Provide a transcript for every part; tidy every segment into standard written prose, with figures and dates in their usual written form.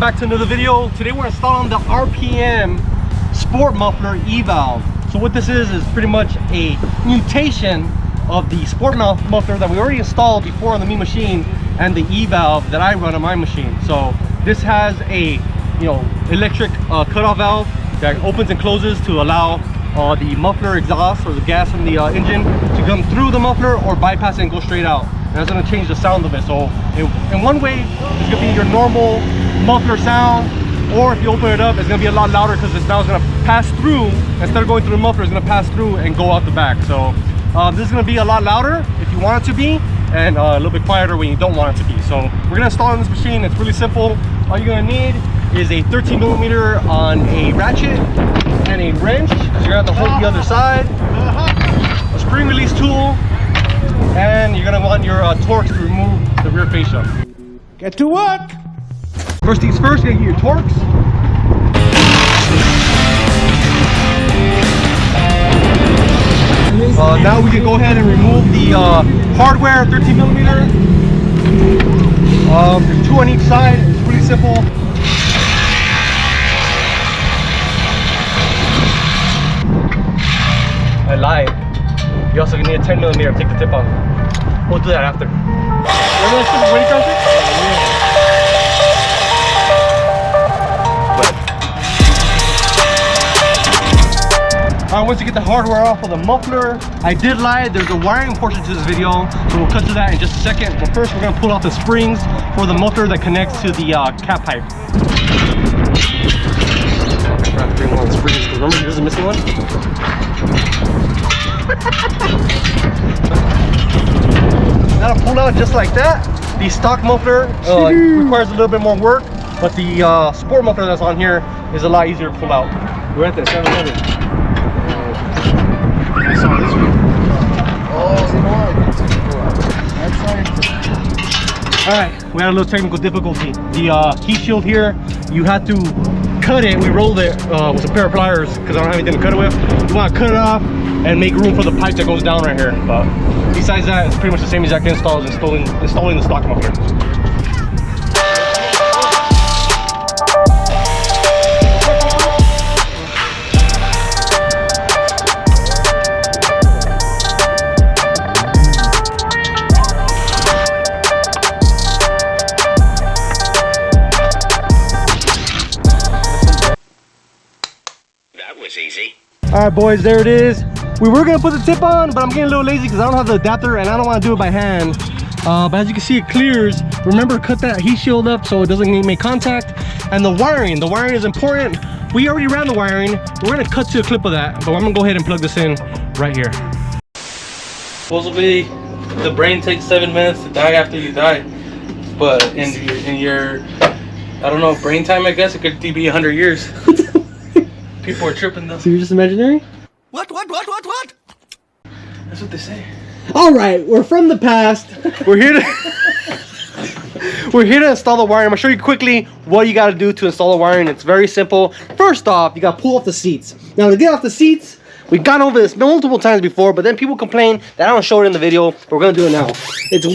back to another video. Today we're installing the RPM Sport Muffler E-Valve. So what this is pretty much a mutation of the Sport Muffler that we already installed before on the Mean Machine and the E-Valve that I run on my machine. So this has a electric cutoff valve that opens and closes to allow the muffler exhaust or the gas from the engine to come through the muffler or bypass it and go straight out. And that's going to change the sound of it. So in one way, it's going to be your normal muffler sound, or if you open it up, it's going to be a lot louder because it's now going to pass through. Instead of going through the muffler, it's going to pass through and go out the back. So this is going to be a lot louder if you want it to be, and a little bit quieter when you don't want it to be. So we're going to install it on this machine. It's really simple. All you're going to need is a 13mm on a ratchet and a wrench, because you're going to have to hold the other side, a spring release tool, and you're going to want your Torx to remove the rear fascia. Get to work! First things first, you're going to get your Torx. Now we can go ahead and remove the hardware 13mm. There's two on each side. It's really simple. I lied. You also need a 10mm to take the tip off. We'll do that after. Remember that stupid wedding counter? Alright, once you get the hardware off of the muffler, I did lie, there's a wiring portion to this video, so we'll cut to that in just a second. But first, we're going to pull out the springs for the muffler that connects to the cap pipe. I forgot to bring one of the springs, because remember there's a missing one? That'll pull out just like that. The stock muffler requires a little bit more work, but the sport muffler that's on here is a lot easier to pull out. We're at the 700. I saw this one. Alright, we had a little technical difficulty. The heat shield here, you had to cut it. We rolled it with a pair of pliers because I don't have anything to cut it with. You want to cut it off and make room for the pipe that goes down right here. But besides that, it's pretty much the same exact install as installing the stock muffler. Alright boys, there it is. We were going to put the tip on, but I'm getting a little lazy because I don't have the adapter and I don't want to do it by hand. But as you can see, it clears. Remember, cut that heat shield up so it doesn't make contact. And the wiring is important. We already ran the wiring. We're going to cut to a clip of that, but I'm going to go ahead and plug this in right here. Supposedly, the brain takes 7 minutes to die after you die. But in your I don't know, brain time, I guess, it could be 100 years. People are tripping though. So you're just imaginary? What? That's what they say. Alright, we're from the past. We're here to install the wiring. I'm gonna show you quickly what you gotta do to install the wiring. It's very simple. First off, you gotta pull off the seats. Now to get off the seats, we've gone over this multiple times before, but then people complain that I don't show it in the video, but we're gonna do it now. It's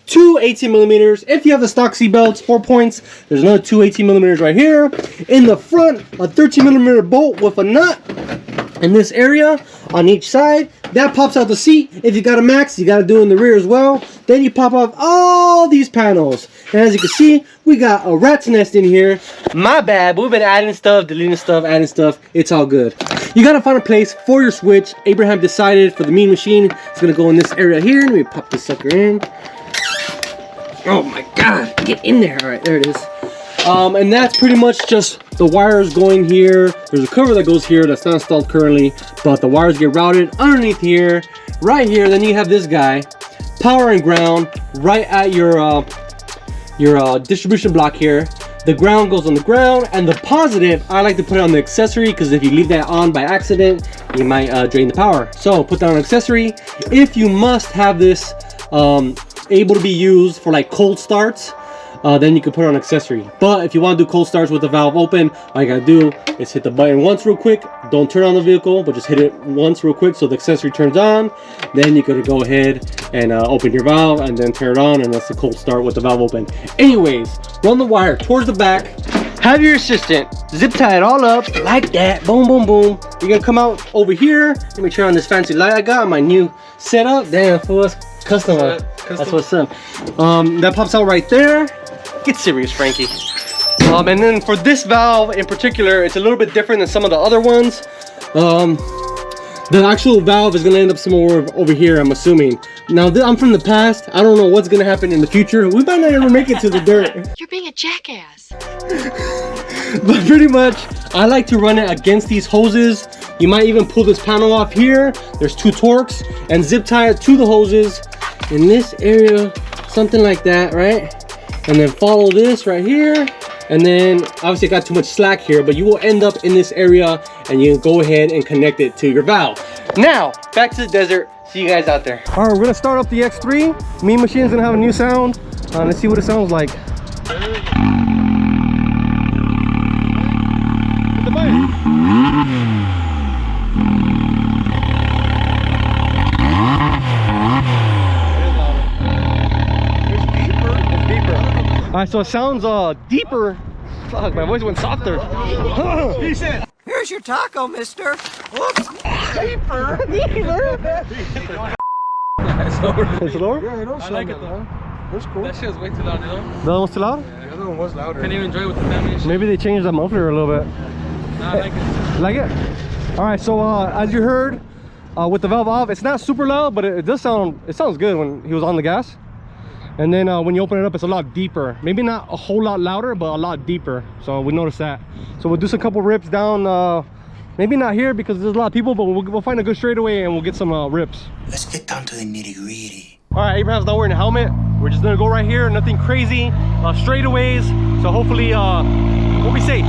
2 18mm. If you have the stock seat belts, 4 points. There's another 2 18mm right here. In the front, a 13mm bolt with a nut in this area on each side. That pops out the seat. If you got a max, you got to do it in the rear as well. Then you pop off all these panels. And as you can see, we got a rat's nest in here. My bad, but we've been adding stuff, deleting stuff, adding stuff. It's all good. You got to find a place for your switch. Abraham decided for the Mean Machine, it's going to go in this area here. Let me pop this sucker in. Oh my god, get in there. Alright, there it is. And that's pretty much just the wires going here. There's a cover that goes here that's not installed currently, but the wires get routed underneath here, right here. Then you have this guy, power and ground, right at your distribution block here. The ground goes on the ground, and the positive, I like to put it on the accessory, because if you leave that on by accident, you might drain the power. So put that on accessory. If you must have this able to be used for like cold starts, then you can put on accessory. But if you want to do cold starts with the valve open, all you gotta do is hit the button once real quick. Don't turn on the vehicle, but just hit it once real quick so the accessory turns on. Then you gotta go ahead and open your valve and then turn it on, and that's the cold start with the valve open. Anyways, run the wire towards the back. Have your assistant zip tie it all up like that. Boom, boom, boom. You're gonna come out over here. Let me turn on this fancy light I got, my new setup. Damn, for us, custom. That's what's up. That pops out right there. Get serious, Frankie. And then for this valve in particular, it's a little bit different than some of the other ones. The actual valve is gonna end up somewhere over here, I'm assuming. Now, I'm from the past. I don't know what's gonna happen in the future. We might not ever make it to the dirt. You're being a jackass. But pretty much, I like to run it against these hoses. You might even pull this panel off here. There's 2 Torx, and zip tie it to the hoses in this area, something like that, right? And then follow this right here. And then obviously I got too much slack here, but you will end up in this area and you can go ahead and connect it to your valve. Now, back to the desert. See you guys out there. All right, we're gonna start up the X3. Mean Machine's gonna have a new sound. Let's see what it sounds like. The button. All right, so it sounds deeper. Fuck, my voice went softer. He said, "Here's your taco, mister." Whoops. Deeper. It's lower. It's lower? Yeah, it don't I like it though. That's cool. That shit was way too loud, you know? The other one's too loud? The other one was louder. Can't even enjoy it with the family and shit. Maybe they changed the muffler a little bit. Nah, I like it. Like it? All right, so as you heard, with the valve off, it's not super loud, but it does sound, it sounds good when he was on the gas. And then when you open it up, it's a lot deeper. Maybe not a whole lot louder, but a lot deeper. So we noticed that. So we'll do some couple rips down, maybe not here because there's a lot of people, but we'll find a good straightaway and we'll get some rips. Let's get down to the nitty-gritty. All right, Abraham's not wearing a helmet. We're just gonna go right here, nothing crazy, straightaways. So hopefully we'll be safe.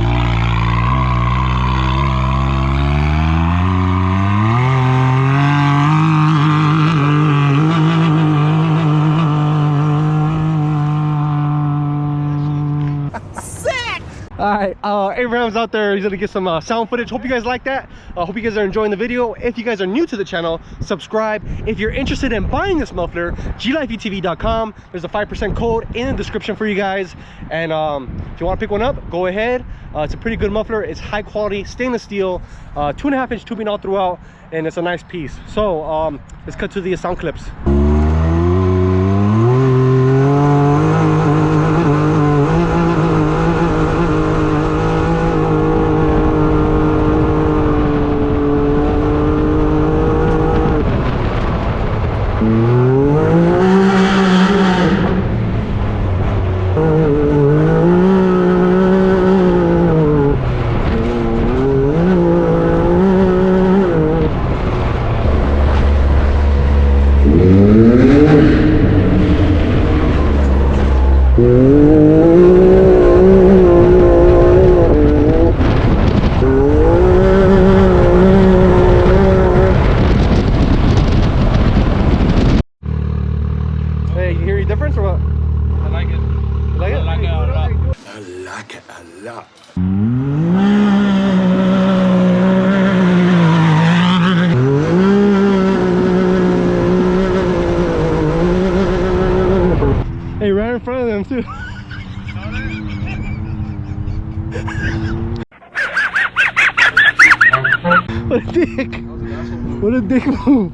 All right, Abraham's out there. He's gonna get some sound footage. Hope you guys like that. Hope you guys are enjoying the video. If you guys are new to the channel, subscribe. If you're interested in buying this muffler, glifeutv.com. There's a 5% code in the description for you guys. And if you want to pick one up, go ahead. It's a pretty good muffler. It's high quality stainless steel, 2.5-inch tubing all throughout, and it's a nice piece. So let's cut to the sound clips. Hey, you hear any difference or what? I like it. You like it? I like it a lot. I like it a lot. Hey, right in front of them too. What a dick! What a dick move!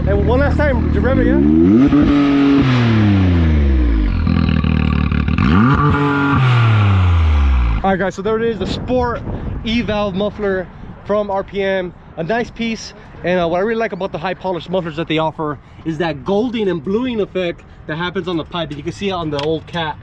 Hey, one last time, did you rev it again? Alright guys, so there it is, the Sport E-Valve muffler from RPM. A nice piece, and what I really like about the high polished mufflers that they offer is that golding and bluing effect that happens on the pipe. And you can see it on the old Cat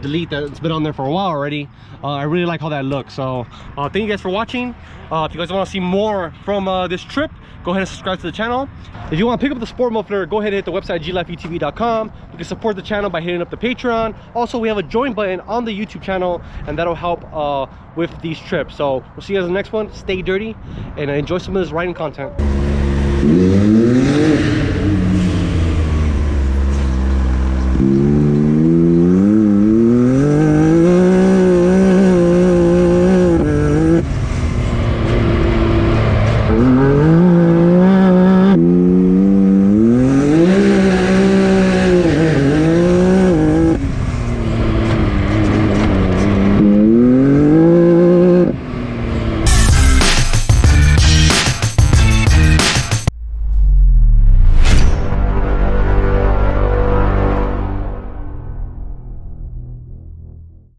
Delete that's been on there for a while already. I really like how that looks. So thank you guys for watching. If you guys want to see more from this trip, go ahead and subscribe to the channel. If you want to pick up the Sport muffler, go ahead and hit the website glifeutv.com. You can support the channel by hitting up the Patreon. Also, we have a join button on the YouTube channel, and that'll help with these trips. So we'll see you guys in the next one. Stay dirty and enjoy some of this riding content.